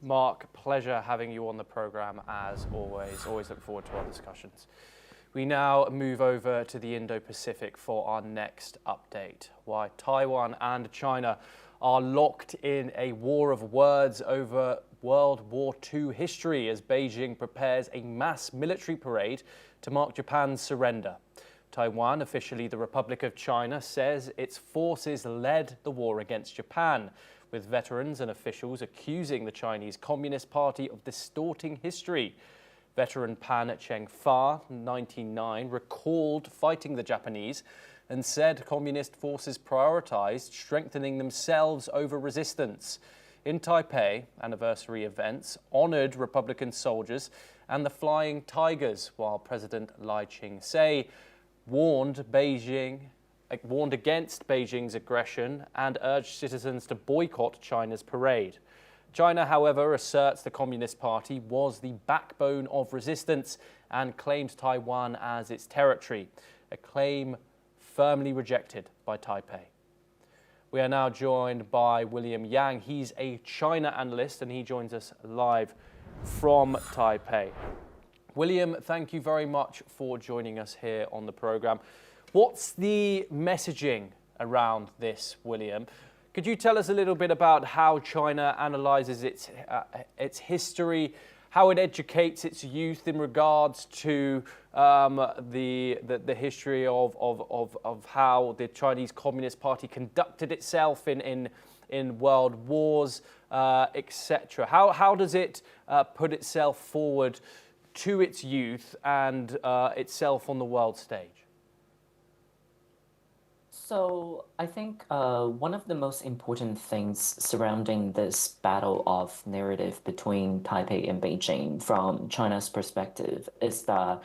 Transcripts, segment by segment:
Mark, pleasure having you on the program as always. Always look forward to our discussions. We now move over to the Indo-Pacific for our next update. Why Taiwan and China are locked in a war of words over World War II history as Beijing prepares a mass military parade to mark Japan's surrender. Taiwan, officially the Republic of China, says its forces led the war against Japan, with veterans and officials accusing the Chinese Communist Party of distorting history. Veteran Pan Cheng-fa, 99, recalled fighting the Japanese and said communist forces prioritized strengthening themselves over resistance. In Taipei, anniversary events honored Republican soldiers and the Flying Tigers, while President Lai Ching-te warned against Beijing's aggression and urged citizens to boycott China's parade. China, however, asserts the Communist Party was the backbone of resistance and claims Taiwan as its territory, a claim firmly rejected by Taipei. We are now joined by William Yang. He's a China analyst and he joins us live from Taipei. William, thank you very much for joining us here on the program. What's the messaging around this, William? Could you tell us a little bit about how China analyzes its history, how it educates its youth in regards to the history of how the Chinese Communist Party conducted itself in world wars, etc. How does it put itself forward to its youth and itself on the world stage? So I think one of the most important things surrounding this battle of narrative between Taipei and Beijing from China's perspective is that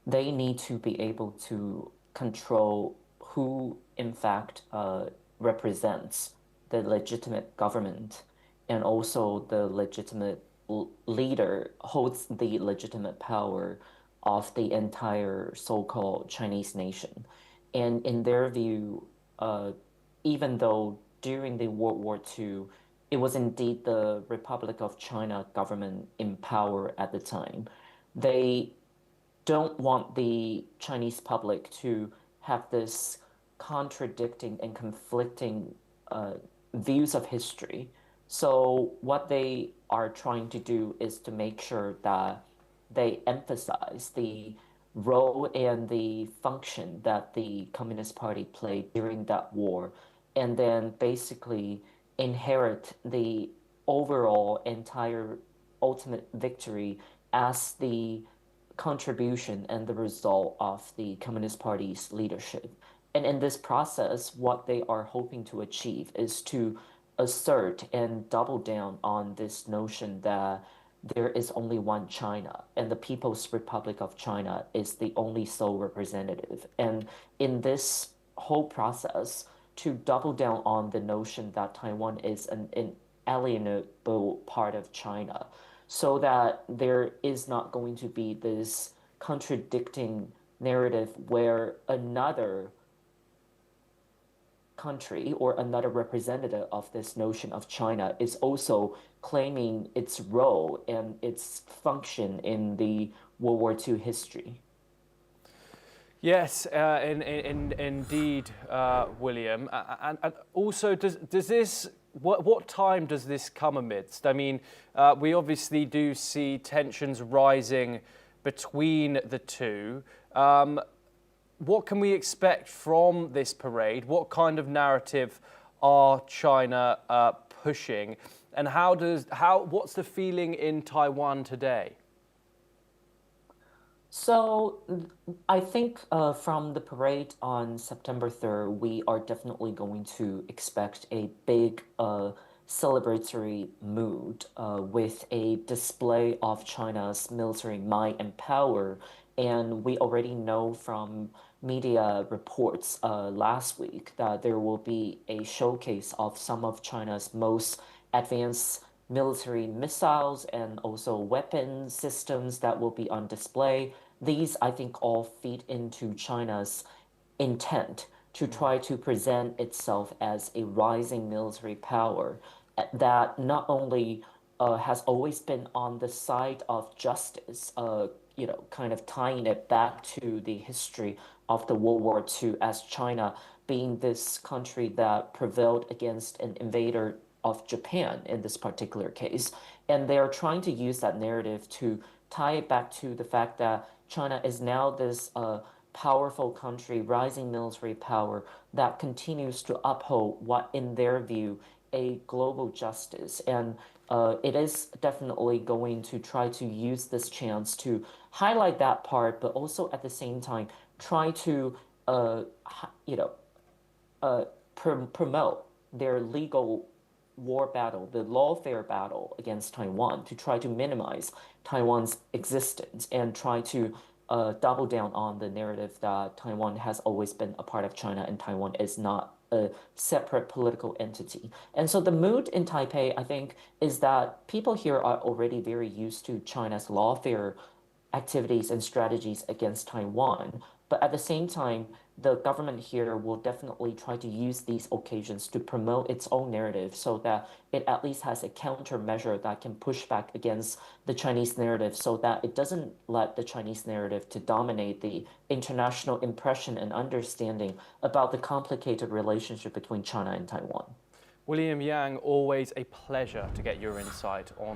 they need to be able to control who in fact represents the legitimate government and also the legitimate leader holds the legitimate power of the entire so-called Chinese nation. And in their view, even though during the World War II, it was indeed the Republic of China government in power at the time, they don't want the Chinese public to have this contradicting and conflicting views of history. So what they are trying to do is to make sure that they emphasize the role and the function that the Communist Party played during that war, and then basically inherit the overall entire ultimate victory as the contribution and the result of the Communist Party's leadership. And in this process, what they are hoping to achieve is to assert and double down on this notion that there is only one China, and the People's Republic of China is the only sole representative. And in this whole process, to double down on the notion that Taiwan is an inalienable part of China, so that there is not going to be this contradicting narrative where another country or another representative of this notion of China is also claiming its role and its function in the World War II history. Yes, indeed, William. And also, does this, what time does this come amidst? I mean, we obviously do see tensions rising between the two. What can we expect from this parade? What kind of narrative are China pushing? And what's the feeling in Taiwan today? So I think from the parade on September 3rd, we are definitely going to expect a big celebratory mood with a display of China's military might and power. And we already know from media reports last week that there will be a showcase of some of China's most advanced military missiles and also weapon systems that will be on display. These, I think, all feed into China's intent to try to present itself as a rising military power that not only has always been on the side of justice, kind of tying it back to the history of the World War II as China being this country that prevailed against an invader of Japan in this particular case. And they are trying to use that narrative to tie it back to the fact that China is now this powerful country, rising military power that continues to uphold what, in their view, a global justice. And it is definitely going to try to use this chance to highlight that part, but also at the same time try to, you know, promote their legal war battle, the lawfare battle against Taiwan, to try to minimize Taiwan's existence and try to double down on the narrative that Taiwan has always been a part of China and Taiwan is not a separate political entity. And so the mood in Taipei, I think, is that people here are already very used to China's lawfare activities and strategies against Taiwan. But at the same time, the government here will definitely try to use these occasions to promote its own narrative so that it at least has a countermeasure that can push back against the Chinese narrative so that it doesn't let the Chinese narrative to dominate the international impression and understanding about the complicated relationship between China and Taiwan. William Yang, always a pleasure to get your insight on